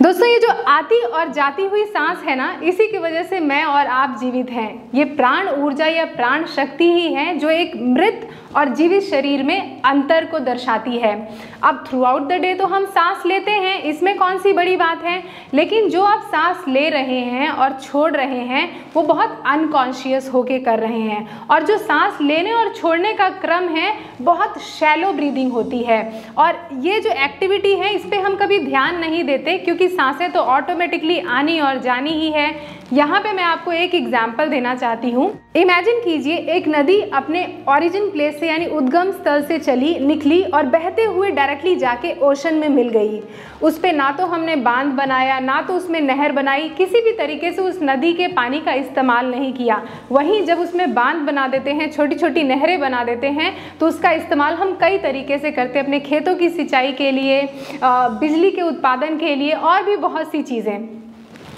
दोस्तों, ये जो आती और जाती हुई सांस है ना, इसी की वजह से मैं और आप जीवित हैं। ये प्राण ऊर्जा या प्राण शक्ति ही है जो एक मृत और जीवित शरीर में अंतर को दर्शाती है। अब थ्रू आउट द डे तो हम सांस लेते हैं, इसमें कौन सी बड़ी बात है, लेकिन जो आप सांस ले रहे हैं और छोड़ रहे हैं वो बहुत अनकॉन्शियस होके कर रहे हैं। और जो सांस लेने और छोड़ने का क्रम है बहुत शैलो ब्रीदिंग होती है। और ये जो एक्टिविटी है इस पर हम कभी ध्यान नहीं देते क्योंकि सांसें तो ऑटोमेटिकली आनी और जानी ही है। यहाँ पे मैं आपको एक एग्जाम्पल देना चाहती हूँ। इमेजिन कीजिए एक नदी अपने ओरिजिन प्लेस से यानी उद्गम स्थल से निकली और बहते हुए डायरेक्टली जाके ओशन में मिल गई। उस पे ना तो हमने बांध बनाया, ना तो उसमें नहर बनाई, किसी भी तरीके से उस नदी के पानी का इस्तेमाल नहीं किया। वहीं जब उसमें बांध बना देते हैं, छोटी छोटी नहरें बना देते हैं, तो उसका इस्तेमाल हम कई तरीके से करते हैं, अपने खेतों की सिंचाई के लिए, बिजली के उत्पादन के लिए और भी बहुत सी चीज़ें।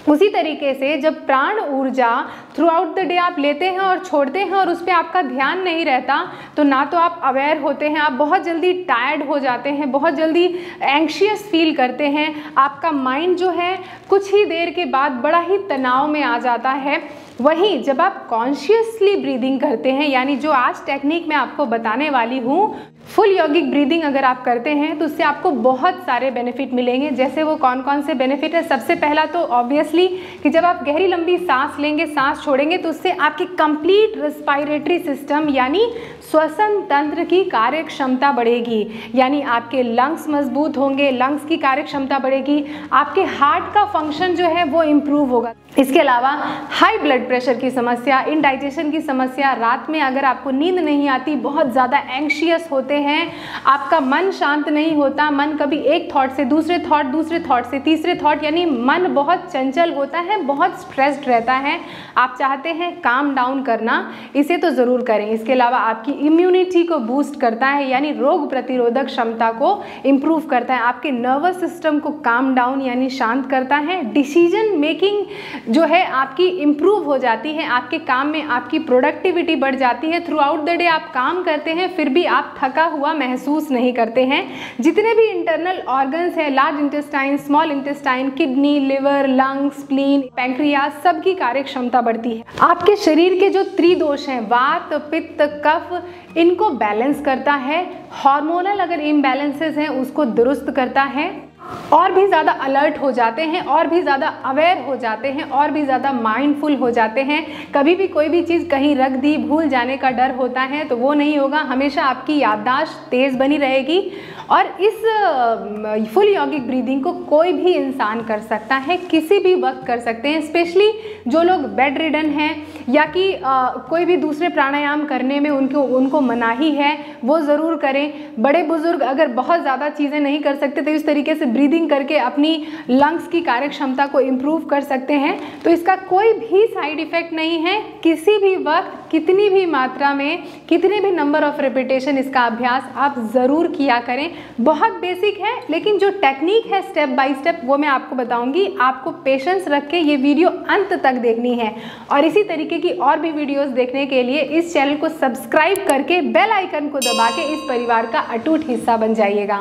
उसी तरीके से जब प्राण ऊर्जा थ्रू आउट द डे आप लेते हैं और छोड़ते हैं और उस पर आपका ध्यान नहीं रहता, तो ना तो आप अवेयर होते हैं, आप बहुत जल्दी टायर्ड हो जाते हैं, बहुत जल्दी एंग्शियस फील करते हैं। आपका माइंड जो है कुछ ही देर के बाद बड़ा ही तनाव में आ जाता है। वहीं जब आप कॉन्शियसली ब्रीदिंग करते हैं, यानी जो आज टेक्निक मैं आपको बताने वाली हूँ, फुल यौगिक ब्रीदिंग अगर आप करते हैं तो उससे आपको बहुत सारे बेनिफिट मिलेंगे। जैसे वो कौन कौन से बेनिफिट है, सबसे पहला तो ऑब्वियसली कि जब आप गहरी लंबी सांस लेंगे, सांस छोड़ेंगे, तो उससे आपकी कंप्लीट रेस्पिरेटरी सिस्टम यानी श्वसन तंत्र की कार्य क्षमता बढ़ेगी, यानी आपके लंग्स मजबूत होंगे, लंग्स की कार्य क्षमता बढ़ेगी, आपके हार्ट का फंक्शन जो है वो इम्प्रूव होगा। इसके अलावा हाई ब्लड प्रेशर की समस्या, इंडाइजेशन की समस्या, रात में अगर आपको नींद नहीं आती, बहुत ज़्यादा एंग्शियस होते हैं, आपका मन शांत नहीं होता, मन कभी एक थॉट से दूसरे थॉट, दूसरे थॉट से तीसरे थॉट, यानी मन बहुत चंचल होता है, बहुत स्ट्रेस्ड रहता है, आप चाहते हैं काम डाउन करना, इसे तो ज़रूर करें। इसके अलावा आपकी इम्यूनिटी को बूस्ट करता है, यानी रोग प्रतिरोधक क्षमता को इम्प्रूव करता है, आपके नर्वस सिस्टम को काम डाउन यानी शांत करता है, डिसीजन मेकिंग जो है आपकी इम्प्रूव हो जाती है, आपके काम में आपकी प्रोडक्टिविटी बढ़ जाती है। थ्रू आउट द डे आप काम करते हैं फिर भी आप थका हुआ महसूस नहीं करते हैं। जितने भी इंटरनल ऑर्गन्स हैं, large intestine, small intestine, kidney, liver, lungs, spleen, pancreas, सबकी कार्य क्षमता बढ़ती है। आपके शरीर के जो त्रिदोष हैं, वात, पित्त, कफ, इनको बैलेंस करता है। हार्मोनल अगर इम्बैलेंसेस हैं उसको दुरुस्त करता है, और भी ज़्यादा अलर्ट हो जाते हैं, और भी ज़्यादा अवेयर हो जाते हैं, और भी ज़्यादा माइंडफुल हो जाते हैं। कभी भी कोई भी चीज़ कहीं रख दी, भूल जाने का डर होता है तो वो नहीं होगा, हमेशा आपकी याददाश्त तेज़ बनी रहेगी। और इस फुल यौगिक ब्रीदिंग को कोई भी इंसान कर सकता है, किसी भी वक्त कर सकते हैं, स्पेशली जो लोग बेड रिडन हैं या कि कोई भी दूसरे प्राणायाम करने में उनको मनाही है, वो ज़रूर करें। बड़े बुजुर्ग अगर बहुत ज़्यादा चीज़ें नहीं कर सकते तो इस तरीके से ब्रीदिंग करके अपनी लंग्स की कार्य क्षमता को इम्प्रूव कर सकते हैं। तो इसका कोई भी साइड इफ़ेक्ट नहीं है। किसी भी वक्त, कितनी भी मात्रा में, कितने भी नंबर ऑफ रिपीटेशन इसका अभ्यास आप ज़रूर किया करें। बहुत बेसिक है, लेकिन जो टेक्निक है स्टेप बाय स्टेप वो मैं आपको बताऊंगी। आपको पेशेंस रख के ये वीडियो अंत तक देखनी है, और इसी तरीके की और भी वीडियोस देखने के लिए इस चैनल को सब्सक्राइब करके बेल आइकन को दबा के इस परिवार का अटूट हिस्सा बन जाइएगा।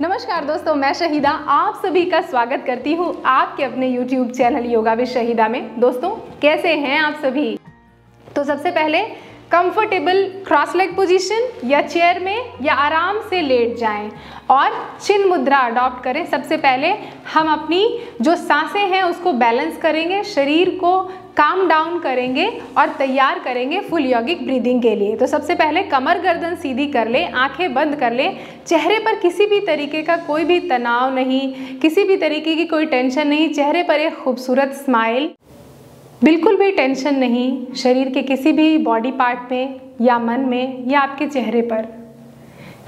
नमस्कार दोस्तों, मैं शहीदा आप सभी का स्वागत करती हूँ आपके अपने YouTube channel yoga with Shahida में। दोस्तों, कैसे हैं आप सभी? तो सबसे पहले कंफर्टेबल क्रॉस लेग पोजीशन या चेयर में या आराम से लेट जाएं और चिन्ह मुद्रा अडॉप्ट करें। सबसे पहले हम अपनी जो सांसें हैं उसको बैलेंस करेंगे, शरीर को काम डाउन करेंगे और तैयार करेंगे फुल यौगिक ब्रीदिंग के लिए। तो सबसे पहले कमर गर्दन सीधी कर ले, आंखें बंद कर ले, चेहरे पर किसी भी तरीके का कोई भी तनाव नहीं, किसी भी तरीके की कोई टेंशन नहीं, चेहरे पर एक खूबसूरत स्माइल, बिल्कुल भी टेंशन नहीं शरीर के किसी भी बॉडी पार्ट में या मन में या आपके चेहरे पर।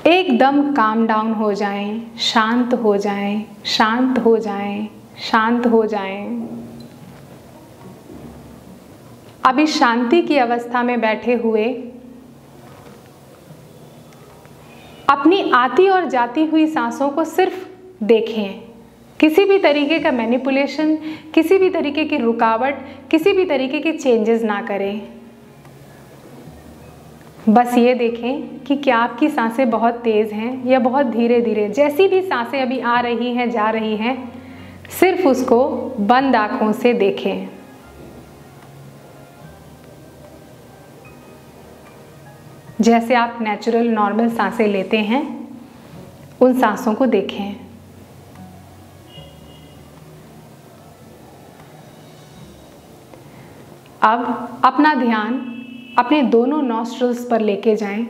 एकदम काम डाउन हो जाएं, शांत हो जाएं, शांत हो जाएं, शांत हो जाएं। अब इस शांति की अवस्था में बैठे हुए अपनी आती और जाती हुई सांसों को सिर्फ देखें। किसी भी तरीके का मैनिपुलेशन, किसी भी तरीके की रुकावट, किसी भी तरीके के चेंजेस ना करें। बस ये देखें कि क्या आपकी सांसें बहुत तेज़ हैं या बहुत धीरे धीरे। जैसी भी सांसें अभी आ रही हैं, जा रही हैं, सिर्फ उसको बंद आंखों से देखें। जैसे आप नेचुरल नॉर्मल सांसें लेते हैं, उन सांसों को देखें। अब अपना ध्यान अपने दोनों नॉस्ट्रल्स पर लेके जाएं।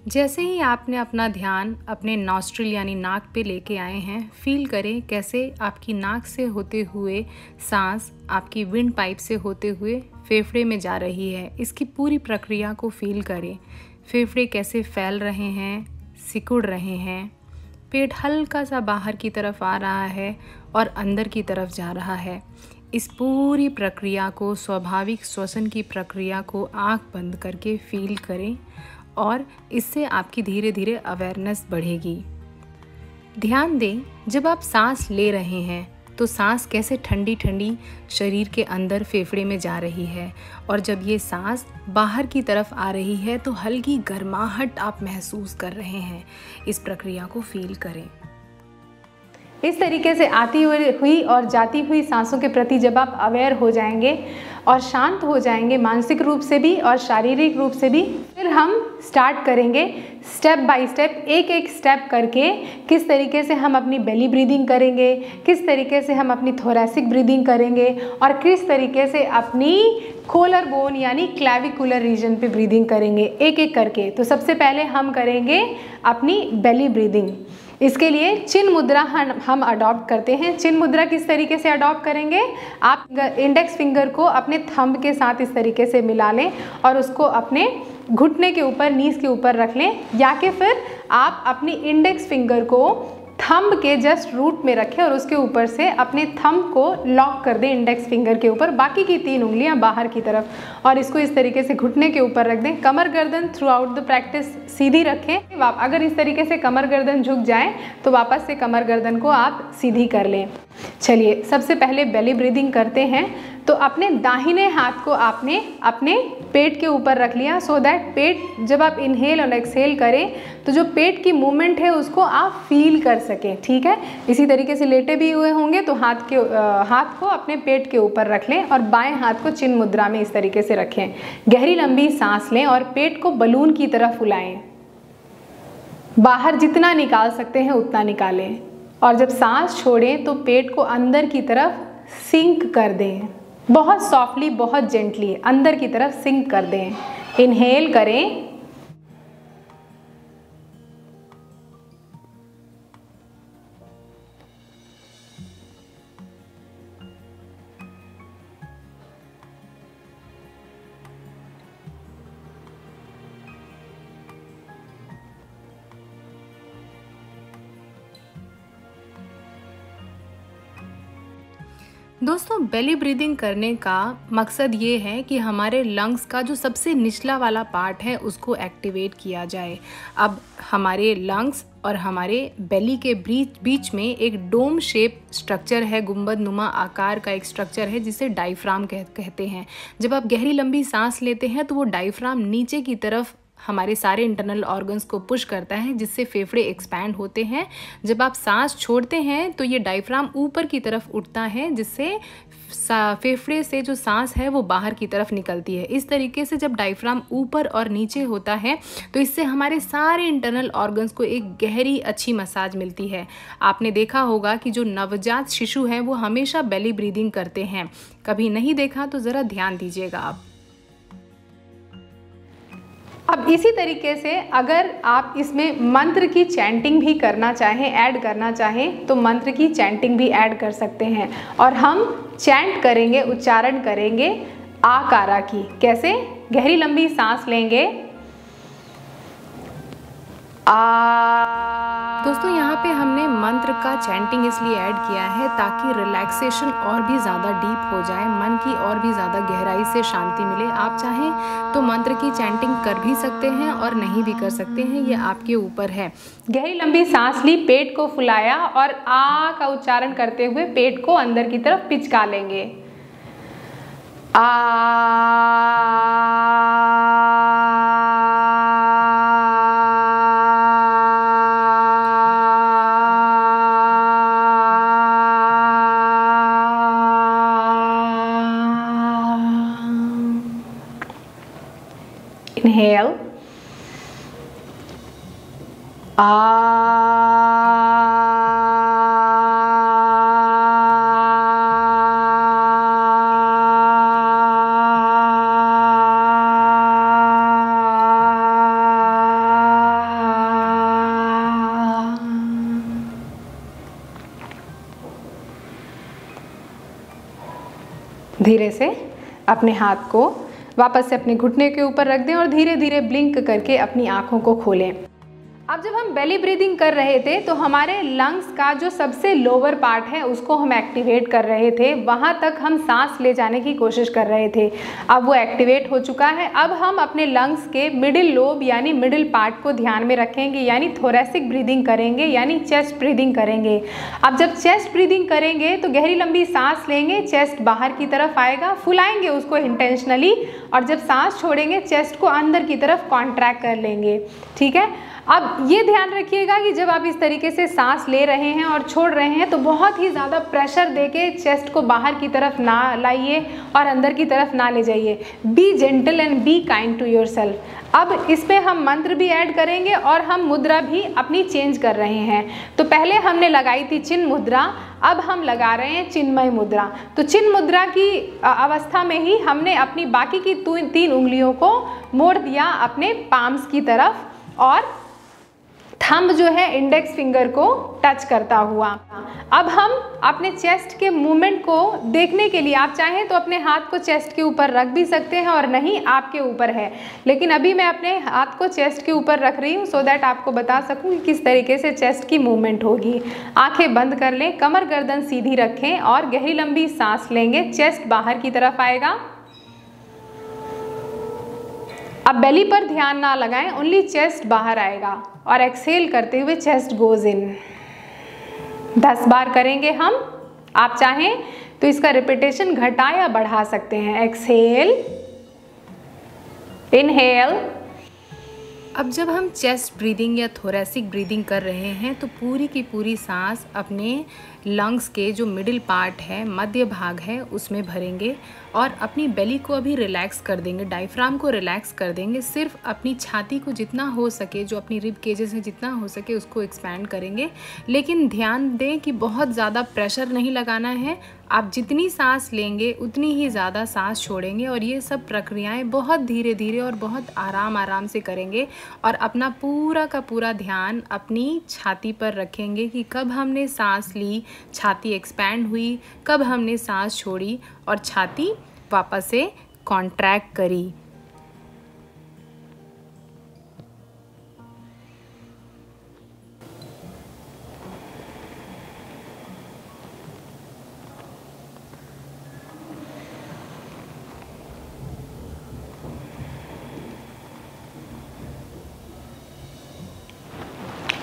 जैसे ही आपने अपना ध्यान अपने नॉस्ट्रल यानी नाक पे लेके आए हैं, फील करें कैसे आपकी नाक से होते हुए सांस आपकी विंड पाइप से होते हुए फेफड़े में जा रही है। इसकी पूरी प्रक्रिया को फील करें। फेफड़े कैसे फैल रहे हैं, सिकुड़ रहे हैं, पेट हल्का सा बाहर की तरफ आ रहा है और अंदर की तरफ जा रहा है। इस पूरी प्रक्रिया को, स्वाभाविक श्वसन की प्रक्रिया को आंख बंद करके फील करें और इससे आपकी धीरे धीरे अवेयरनेस बढ़ेगी। ध्यान दें, जब आप सांस ले रहे हैं तो सांस कैसे ठंडी ठंडी शरीर के अंदर फेफड़े में जा रही है, और जब ये सांस बाहर की तरफ आ रही है तो हल्की गर्माहट आप महसूस कर रहे हैं। इस प्रक्रिया को फील करें। इस तरीके से आती हुई और जाती हुई सांसों के प्रति जब आप अवेयर हो जाएंगे और शांत हो जाएंगे, मानसिक रूप से भी और शारीरिक रूप से भी, फिर हम स्टार्ट करेंगे स्टेप बाय स्टेप, एक एक स्टेप करके किस तरीके से हम अपनी बेली ब्रीदिंग करेंगे, किस तरीके से हम अपनी थोरैसिक ब्रीदिंग करेंगे और किस तरीके से अपनी कोलर बोन यानी क्लैविकुलर रीजन पे ब्रीदिंग करेंगे, एक एक करके। तो सबसे पहले हम करेंगे अपनी बेली ब्रीदिंग। इसके लिए चिन्ह मुद्रा हम अडॉप्ट करते हैं। चिन्ह मुद्रा किस तरीके से अडॉप्ट करेंगे, आप इंडेक्स फिंगर को अपने थंब के साथ इस तरीके से मिला लें और उसको अपने घुटने के ऊपर, नीज के ऊपर रख लें, या कि फिर आप अपनी इंडेक्स फिंगर को थंब के जस्ट रूट में रखें और उसके ऊपर से अपने थंब को लॉक कर दें इंडेक्स फिंगर के ऊपर, बाकी की 3 उंगलियां बाहर की तरफ, और इसको इस तरीके से घुटने के ऊपर रख दें। कमर गर्दन थ्रू आउट द प्रैक्टिस सीधी रखें। अगर इस तरीके से कमर गर्दन झुक जाए तो वापस से कमर गर्दन को आप सीधी कर लें। चलिए, सबसे पहले बेली ब्रीदिंग करते हैं। तो अपने दाहिने हाथ को आपने अपने पेट के ऊपर रख लिया, सो दैट पेट, जब आप इनहेल और एक्सहेल करें तो जो पेट की मूवमेंट है उसको आप फील कर सकें। ठीक है, इसी तरीके से लेटे भी हुए होंगे तो हाथ को अपने पेट के ऊपर रख लें और बाएं हाथ को चिन्ह मुद्रा में इस तरीके से रखें। गहरी लंबी सांस लें और पेट को बलून की तरह फुलाएं। बाहर जितना निकाल सकते हैं उतना निकालें, और जब सांस छोड़ें तो पेट को अंदर की तरफ सिंक कर दें। बहुत सॉफ्टली, बहुत जेंटली अंदर की तरफ सिंक कर दें। इनहेल करें, दोस्तों बेली ब्रीदिंग करने का मकसद ये है कि हमारे लंग्स का जो सबसे निचला वाला पार्ट है उसको एक्टिवेट किया जाए। अब हमारे लंग्स और हमारे बेली के बीच में एक डोम शेप स्ट्रक्चर है, गुंबद नुमा आकार का एक स्ट्रक्चर है जिसे डायफ्राम कहते हैं। जब आप गहरी लंबी सांस लेते हैं तो वो डायफ्राम नीचे की तरफ हमारे सारे इंटरनल ऑर्गन्स को पुश करता है, जिससे फेफड़े एक्सपैंड होते हैं। जब आप सांस छोड़ते हैं तो ये डायफ्राम ऊपर की तरफ उठता है, जिससे फेफड़े से जो सांस है वो बाहर की तरफ निकलती है। इस तरीके से जब डायफ्राम ऊपर और नीचे होता है तो इससे हमारे सारे इंटरनल ऑर्गन्स को एक गहरी अच्छी मसाज मिलती है। आपने देखा होगा कि जो नवजात शिशु हैं वो हमेशा बेली ब्रीदिंग करते हैं। कभी नहीं देखा तो ज़रा ध्यान दीजिएगा आप। अब इसी तरीके से अगर आप इसमें मंत्र की चैंटिंग भी करना चाहें, ऐड करना चाहें, तो मंत्र की चैंटिंग भी ऐड कर सकते हैं। और हम चैंट करेंगे, उच्चारण करेंगे आकारा की। कैसे? गहरी लंबी सांस लेंगे, दोस्तों यहाँ पे हमने मंत्र का चैंटिंग इसलिए ऐड किया है ताकि रिलैक्सेशन और भी ज़्यादा डीप हो जाए, मन की और भी ज़्यादा गहराई से शांति मिले। आप चाहें तो मंत्र की चैंटिंग कर भी सकते हैं और नहीं भी कर सकते हैं, ये आपके ऊपर है। गहरी लंबी सांस ली, पेट को फुलाया और आ का उच्चारण करते हुए पेट को अंदर की तरफ पिचका लेंगे। इनहेल, धीरे से अपने हाथ को वापस से अपने घुटने के ऊपर रख दें और धीरे धीरे ब्लिंक करके अपनी आंखों को खोलें। अब जब हम बेली ब्रीदिंग कर रहे थे तो हमारे लंग्स का जो सबसे लोअर पार्ट है उसको हम एक्टिवेट कर रहे थे, वहाँ तक हम सांस ले जाने की कोशिश कर रहे थे। अब वो एक्टिवेट हो चुका है। अब हम अपने लंग्स के मिडिल लोब यानी मिडिल पार्ट को ध्यान में रखेंगे, यानी थोरेसिक ब्रीदिंग करेंगे, यानी चेस्ट ब्रीदिंग करेंगे। अब जब चेस्ट ब्रीदिंग करेंगे तो गहरी लंबी सांस लेंगे, चेस्ट बाहर की तरफ आएगा, फुलाएंगे उसको इंटेंशनली, और जब सांस छोड़ेंगे चेस्ट को अंदर की तरफ कॉन्ट्रैक्ट कर लेंगे। ठीक है। अब ये ध्यान रखिएगा कि जब आप इस तरीके से सांस ले रहे हैं और छोड़ रहे हैं तो बहुत ही ज़्यादा प्रेशर देके चेस्ट को बाहर की तरफ ना लाइए और अंदर की तरफ ना ले जाइए। Be gentle and be kind to yourself. अब इसमें हम मंत्र भी ऐड करेंगे और हम मुद्रा भी अपनी चेंज कर रहे हैं। तो पहले हमने लगाई थी चिन्ह मुद्रा, अब हम लगा रहे हैं चिन्मय मुद्रा। तो चिन्ह मुद्रा की अवस्था में ही हमने अपनी बाकी की 3 उंगलियों को मोड़ दिया अपने पाम्स की तरफ, और थंब जो है इंडेक्स फिंगर को टच करता हुआ। अब हम अपने चेस्ट के मूवमेंट को देखने के लिए, आप चाहें तो अपने हाथ को चेस्ट के ऊपर रख भी सकते हैं और नहीं आपके ऊपर है, लेकिन अभी मैं अपने हाथ को चेस्ट के ऊपर रख रही हूँ सो दैट आपको बता सकूँ कि किस तरीके से चेस्ट की मूवमेंट होगी। आंखें बंद कर लें, कमर गर्दन सीधी रखें और गहरी लंबी सांस लेंगे, चेस्ट बाहर की तरफ आएगा। अब बेली पर ध्यान ना लगाएं, ओनली चेस्ट बाहर आएगा और एक्सहेल करते हुए चेस्ट गोज इन। 10 बार करेंगे हम। आप चाहें तो इसका रिपीटेशन घटा या बढ़ा सकते हैं। Exhale, inhale. अब जब हम चेस्ट ब्रीदिंग या थोरेसिक ब्रीदिंग कर रहे हैं तो पूरी की पूरी सांस अपने लंग्स के जो मिडिल पार्ट है, मध्य भाग है, उसमें भरेंगे और अपनी बेली को अभी रिलैक्स कर देंगे, डायफ्राम को रिलैक्स कर देंगे। सिर्फ अपनी छाती को जितना हो सके, जो अपनी रिब केजेस है जितना हो सके उसको एक्सपैंड करेंगे, लेकिन ध्यान दें कि बहुत ज़्यादा प्रेशर नहीं लगाना है। आप जितनी सांस लेंगे उतनी ही ज़्यादा सांस छोड़ेंगे और ये सब प्रक्रियाएं बहुत धीरे धीरे और बहुत आराम से करेंगे और अपना पूरा का पूरा ध्यान अपनी छाती पर रखेंगे कि कब हमने सांस ली, छाती एक्सपैंड हुई, कब हमने सांस छोड़ी और छाती वापस से कॉन्ट्रैक्ट करी।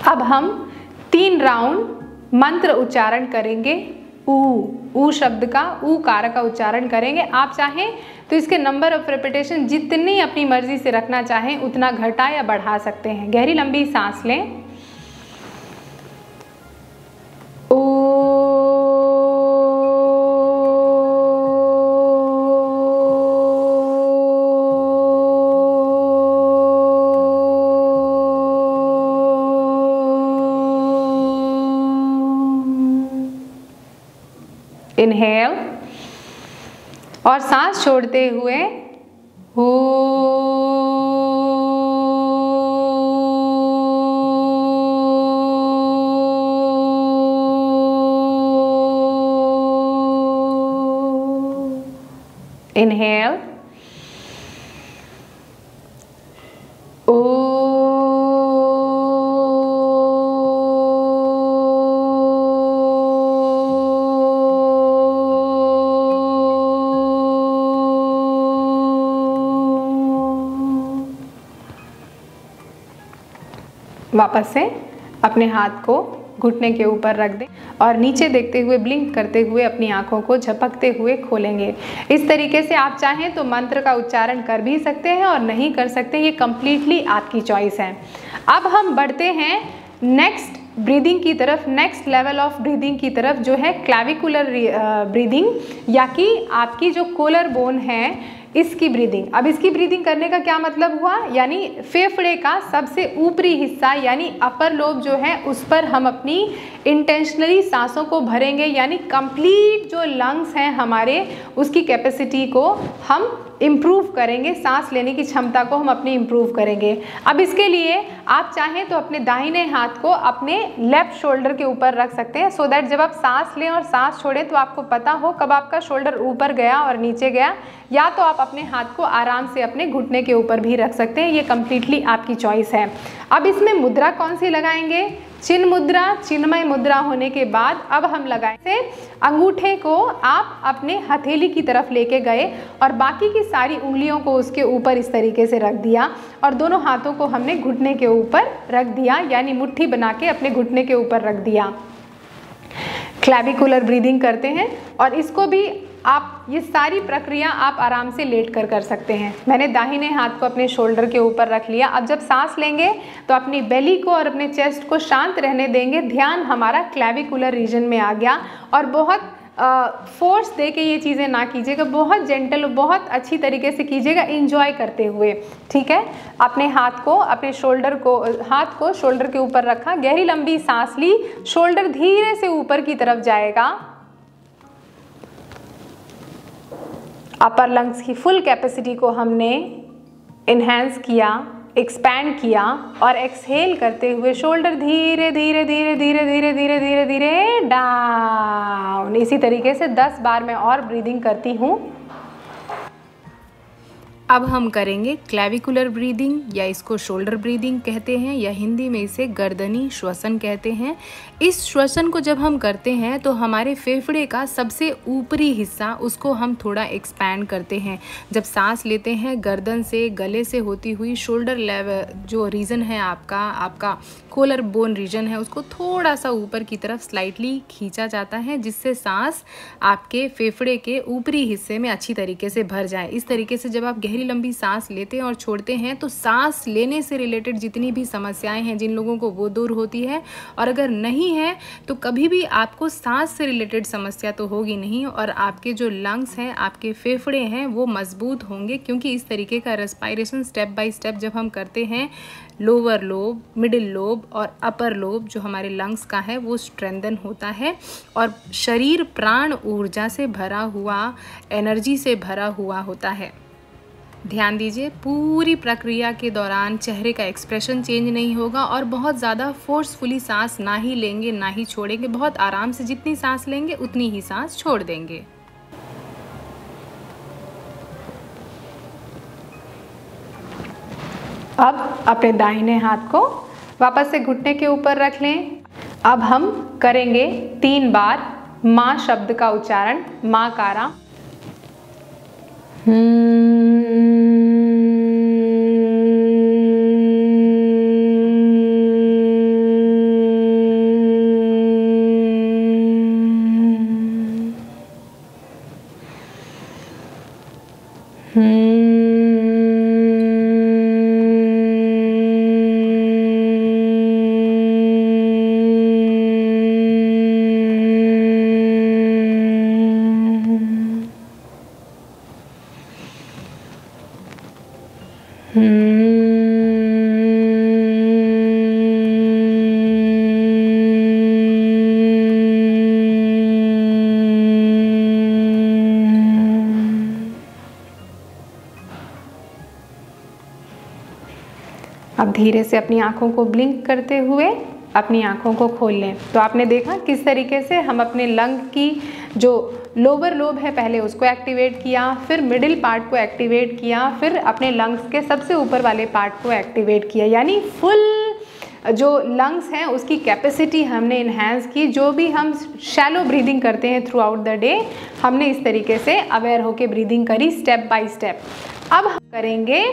अब हम 3 राउंड मंत्र उच्चारण करेंगे। ऊ शब्द का, ऊ कार का उच्चारण करेंगे। आप चाहें तो इसके नंबर ऑफ रेपिटेशन जितनी अपनी मर्जी से रखना चाहें उतना घटा या बढ़ा सकते हैं। गहरी लंबी सांस लें। इनहेल और सांस छोड़ते हुए हो। इनहेल, वापस से अपने हाथ को घुटने के ऊपर रख दें और नीचे देखते हुए ब्लिंक करते हुए अपनी आंखों को झपकते हुए खोलेंगे। इस तरीके से आप चाहें तो मंत्र का उच्चारण कर भी सकते हैं और नहीं कर सकते, ये कम्प्लीटली आपकी चॉइस है। अब हम बढ़ते हैं नेक्स्ट ब्रीदिंग की तरफ, नेक्स्ट लेवल ऑफ ब्रीदिंग की तरफ, जो है क्लैविकुलर ब्रीदिंग, या कि आपकी जो कोलर बोन है इसकी ब्रीदिंग। अब इसकी ब्रीदिंग करने का क्या मतलब हुआ, यानी फेफड़े का सबसे ऊपरी हिस्सा यानी अपर लोब जो है उस पर हम अपनी इंटेंशनली सांसों को भरेंगे, यानी कंप्लीट जो लंग्स हैं हमारे उसकी कैपेसिटी को हम इम्प्रूव करेंगे, सांस लेने की क्षमता को हम अपनी इम्प्रूव करेंगे। अब इसके लिए आप चाहें तो अपने दाहिने हाथ को अपने लेफ्ट शोल्डर के ऊपर रख सकते हैं, सो दैट जब आप सांस लें और सांस छोड़ें तो आपको पता हो कब आपका शोल्डर ऊपर गया और नीचे गया। या तो आप अपने हाथ को आराम से अपने घुटने के ऊपर भी रख सकते हैं, ये कम्प्लीटली आपकी चॉइस है। अब इसमें मुद्रा कौन सी लगाएंगे, चिन्ह मुद्रा। चिन्मय मुद्रा होने के बाद अब हम लगाएंगे अंगूठे को आप अपने हथेली की तरफ लेके गए और बाकी की सारी उंगलियों को उसके ऊपर इस तरीके से रख दिया और दोनों हाथों को हमने घुटने के ऊपर रख दिया, यानी मुट्ठी बना के अपने घुटने के ऊपर रख दिया। क्लैविकुलर ब्रीदिंग करते हैं और इसको भी आप ये सारी प्रक्रिया आप आराम से लेट कर सकते हैं। मैंने दाहिने हाथ को अपने शोल्डर के ऊपर रख लिया। अब जब सांस लेंगे तो अपनी बेली को और अपने चेस्ट को शांत रहने देंगे। ध्यान हमारा क्लैविकुलर रीजन में आ गया और बहुत फोर्स दे के ये चीज़ें ना कीजिएगा, बहुत जेंटल बहुत अच्छी तरीके से कीजिएगा, इंजॉय करते हुए। ठीक है, अपने हाथ को अपने हाथ को शोल्डर के ऊपर रखा, गहरी लंबी सांस ली, शोल्डर धीरे से ऊपर की तरफ जाएगा। अपर लंग्स की फुल कैपेसिटी को हमने इन्हेंस किया, एक्सपैंड किया और एक्सहेल करते हुए शोल्डर धीरे धीरे धीरे धीरे धीरे धीरे धीरे धीरे डाउन। इसी तरीके से 10 बार मैं और ब्रीदिंग करती हूँ। अब हम करेंगे क्लैविकुलर ब्रीदिंग या इसको शोल्डर ब्रीदिंग कहते हैं या हिंदी में इसे गर्दनी श्वसन कहते हैं। इस श्वसन को जब हम करते हैं तो हमारे फेफड़े का सबसे ऊपरी हिस्सा उसको हम थोड़ा एक्सपैंड करते हैं। जब सांस लेते हैं गर्दन से गले से होती हुई शोल्डर लेवल जो रीजन है आपका कोलर बोन रीजन है उसको थोड़ा सा ऊपर की तरफ स्लाइटली खींचा जाता है, जिससे सांस आपके फेफड़े के ऊपरी हिस्से में अच्छी तरीके से भर जाए। इस तरीके से जब आप गहरी लंबी सांस लेते हैं और छोड़ते हैं तो सांस लेने से रिलेटेड जितनी भी समस्याएं हैं जिन लोगों को वो दूर होती है, और अगर नहीं है तो कभी भी आपको सांस से रिलेटेड समस्या तो होगी नहीं और आपके जो लंग्स हैं आपके फेफड़े हैं वो मजबूत होंगे, क्योंकि इस तरीके का रेस्पिरेशन स्टेप बाय स्टेप जब हम करते हैं लोअर लोब, मिडिल लोब और अपर लोब जो हमारे लंग्स का है वो स्ट्रेंथन होता है और शरीर प्राण ऊर्जा से भरा हुआ, एनर्जी से भरा हुआ होता है। ध्यान दीजिए, पूरी प्रक्रिया के दौरान चेहरे का एक्सप्रेशन चेंज नहीं होगा और बहुत ज़्यादा फोर्सफुली सांस ना ही लेंगे ना ही छोड़ेंगे, बहुत आराम से जितनी सांस लेंगे उतनी ही सांस छोड़ देंगे। अब अपने दाहिने हाथ को वापस से घुटने के ऊपर रख लें। अब हम करेंगे 3 बार माँ शब्द का उच्चारण, माँ कारा। अब धीरे से अपनी आँखों को ब्लिंक करते हुए अपनी आँखों को खोल लें। तो आपने देखा किस तरीके से हम अपने लंग की जो लोअर लोब है पहले उसको एक्टिवेट किया, फिर मिडिल पार्ट को एक्टिवेट किया, फिर अपने लंग्स के सबसे ऊपर वाले पार्ट को एक्टिवेट किया, यानी फुल जो लंग्स हैं उसकी कैपेसिटी हमने इन्हेंस की। जो भी हम शैलो ब्रीदिंग करते हैं थ्रू आउट द डे हमने इस तरीके से अवेयर होके ब्रीदिंग करी स्टेप बाय स्टेप। अब हम करेंगे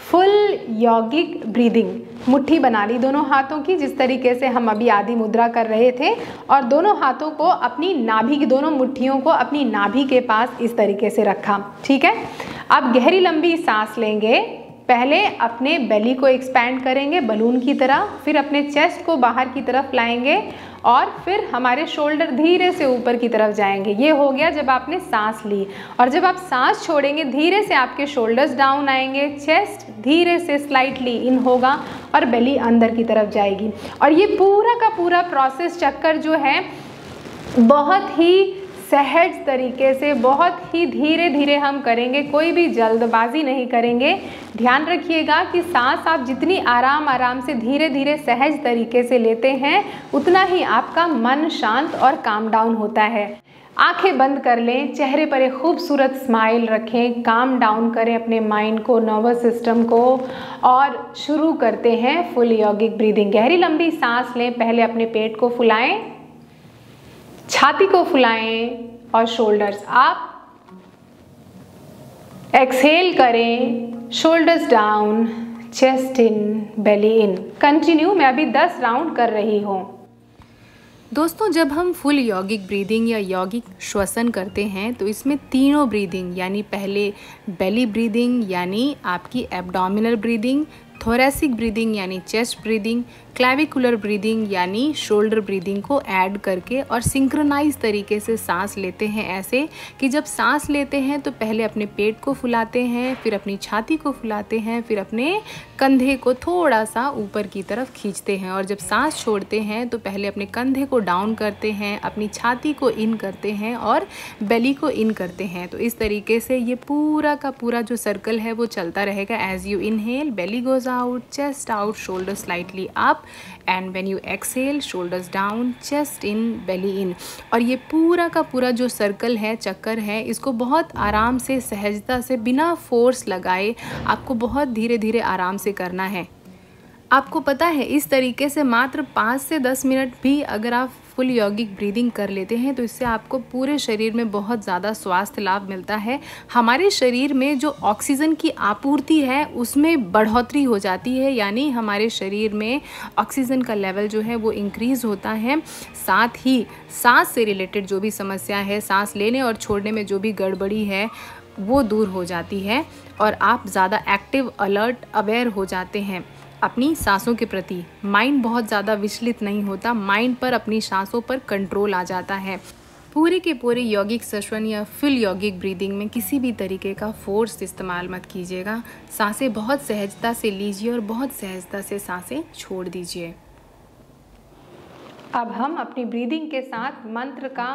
फुल यौगिक ब्रीदिंग। मुट्ठी बना ली दोनों हाथों की, जिस तरीके से हम अभी आदि मुद्रा कर रहे थे, और दोनों हाथों को अपनी नाभि की, दोनों मुट्ठियों को अपनी नाभि के पास इस तरीके से रखा। ठीक है, अब गहरी लंबी सांस लेंगे। पहले अपने बेली को एक्सपैंड करेंगे बलून की तरह, फिर अपने चेस्ट को बाहर की तरफ लाएंगे और फिर हमारे शोल्डर धीरे से ऊपर की तरफ जाएंगे। ये हो गया जब आपने सांस ली। और जब आप सांस छोड़ेंगे धीरे से आपके शोल्डर्स डाउन आएंगे, चेस्ट धीरे से स्लाइटली इन होगा और बेली अंदर की तरफ जाएगी। और ये पूरा का पूरा प्रोसेस चक्कर जो है बहुत ही सहज तरीके से, बहुत ही धीरे धीरे हम करेंगे, कोई भी जल्दबाजी नहीं करेंगे। ध्यान रखिएगा कि सांस आप जितनी आराम से धीरे धीरे सहज तरीके से लेते हैं उतना ही आपका मन शांत और काम डाउन होता है। आंखें बंद कर लें, चेहरे पर एक खूबसूरत स्माइल रखें, काम डाउन करें अपने माइंड को, नर्वस सिस्टम को और शुरू करते हैं फुल यौगिक ब्रीदिंग। गहरी लंबी सांस लें, पहले अपने पेट को फुलाएं, छाती को फुलाएं और शोल्डर्स अप। एक्सहेल करें, शोल्डर्स डाउन, चेस्ट इन, बेली इन। कंटिन्यू, मैं अभी 10 राउंड कर रही हूँ। दोस्तों, जब हम फुल यौगिक ब्रीदिंग या यौगिक श्वसन करते हैं तो इसमें तीनों ब्रीदिंग यानी पहले बेली ब्रीदिंग यानी आपकी एब्डोमिनल ब्रीदिंग, थोरेसिक ब्रीदिंग यानी चेस्ट ब्रीदिंग, क्लैविकुलर ब्रीदिंग यानी शोल्डर ब्रीदिंग को ऐड करके और सिंक्रोनाइज तरीके से सांस लेते हैं। ऐसे कि जब सांस लेते हैं तो पहले अपने पेट को फुलाते हैं, फिर अपनी छाती को फुलाते हैं, फिर अपने कंधे को थोड़ा सा ऊपर की तरफ खींचते हैं। और जब सांस छोड़ते हैं तो पहले अपने कंधे को डाउन करते हैं, अपनी छाती को इन करते हैं और बेली को इन करते हैं। तो इस तरीके से ये पूरा का पूरा जो सर्कल है वो चलता रहेगा। As you inhale, belly goes out, chest out, shoulders slightly up, and when you exhale, shoulders down, chest in, belly in। और ये पूरा का पूरा जो सर्कल है, चक्कर है, इसको बहुत आराम से, सहजता से, बिना फोर्स लगाए आपको बहुत धीरे धीरे आराम से करना है। आपको पता है इस तरीके से मात्र 5 से 10 मिनट भी अगर आप फुल यौगिक ब्रीदिंग कर लेते हैं तो इससे आपको पूरे शरीर में बहुत ज़्यादा स्वास्थ्य लाभ मिलता है। हमारे शरीर में जो ऑक्सीजन की आपूर्ति है उसमें बढ़ोतरी हो जाती है, यानी हमारे शरीर में ऑक्सीजन का लेवल जो है वो इंक्रीज़ होता है। साथ ही सांस से रिलेटेड जो भी समस्या है, सांस लेने और छोड़ने में जो भी गड़बड़ी है वो दूर हो जाती है और आप ज़्यादा एक्टिव, अलर्ट, अवेयर हो जाते हैं अपनी सांसों के प्रति। माइंड बहुत ज़्यादा विचलित नहीं होता, माइंड पर, अपनी सांसों पर कंट्रोल आ जाता है। पूरे के पूरे यौगिक श्वसन या फुल यौगिक ब्रीदिंग में किसी भी तरीके का फोर्स इस्तेमाल मत कीजिएगा। सांसें बहुत सहजता से लीजिए और बहुत सहजता से सांसें छोड़ दीजिए। अब हम अपनी ब्रीदिंग के साथ मंत्र का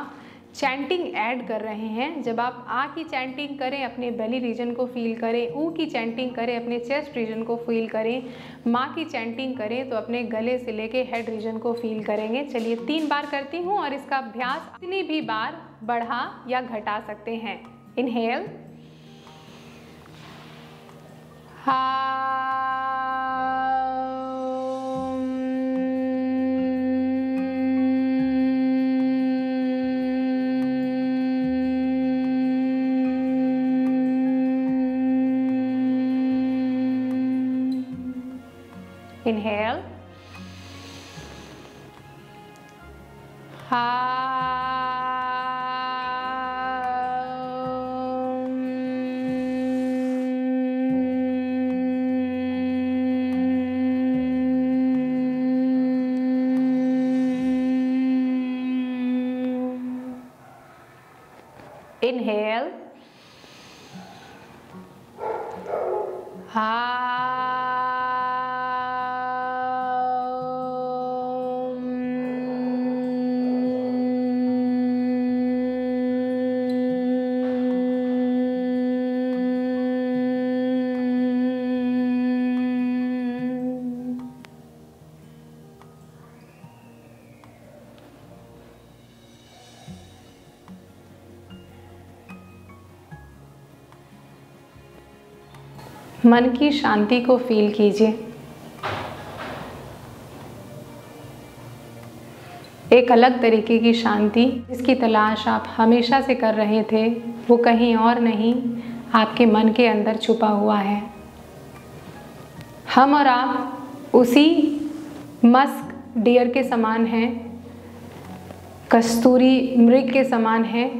चैंटिंग ऐड कर रहे हैं। जब आप आ की चैंटिंग करें अपने बेली रीजन को फील करें, ऊ की चैंटिंग करें अपने चेस्ट रीजन को फील करें, माँ की चैंटिंग करें तो अपने गले से लेके हेड रीजन को फील करेंगे। चलिए 3 बार करती हूँ और इसका अभ्यास कितनी भी बार बढ़ा या घटा सकते हैं। इनहेल, inhale, inhale, मन की शांति को फील कीजिए। एक अलग तरीके की शांति जिसकी तलाश आप हमेशा से कर रहे थे, वो कहीं और नहीं, आपके मन के अंदर छुपा हुआ है। हम और आप उसी मस्क डियर के समान हैं, कस्तूरी मृग के समान हैं,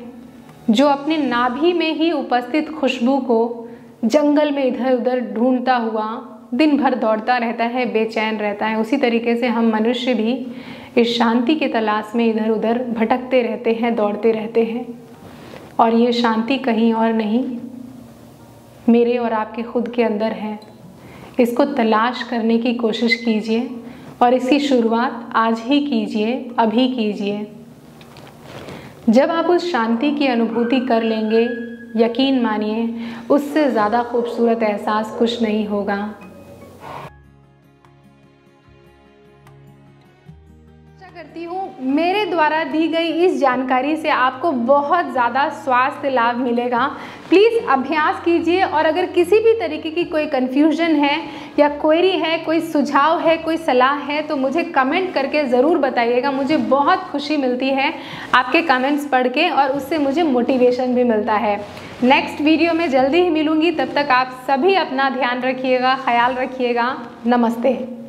जो अपने नाभि में ही उपस्थित खुशबू को जंगल में इधर उधर ढूंढता हुआ दिन भर दौड़ता रहता है, बेचैन रहता है। उसी तरीके से हम मनुष्य भी इस शांति की तलाश में इधर उधर भटकते रहते हैं, दौड़ते रहते हैं। और ये शांति कहीं और नहीं, मेरे और आपके खुद के अंदर है। इसको तलाश करने की कोशिश कीजिए और इसकी शुरुआत आज ही कीजिए, अभी कीजिए। जब आप उस शांति की अनुभूति कर लेंगे, यकीन मानिए उससे ज़्यादा खूबसूरत एहसास कुछ नहीं होगा। करती हूँ मेरे द्वारा दी गई इस जानकारी से आपको बहुत ज़्यादा स्वास्थ्य लाभ मिलेगा। प्लीज़ अभ्यास कीजिए और अगर किसी भी तरीके की कोई कन्फ्यूजन है या क्वेरी है, कोई सुझाव है, कोई सलाह है तो मुझे कमेंट करके ज़रूर बताइएगा। मुझे बहुत खुशी मिलती है आपके कमेंट्स पढ़ के और उससे मुझे मोटिवेशन भी मिलता है। नेक्स्ट वीडियो में जल्दी ही मिलूँगी, तब तक आप सभी अपना ध्यान रखिएगा, ख्याल रखिएगा। नमस्ते।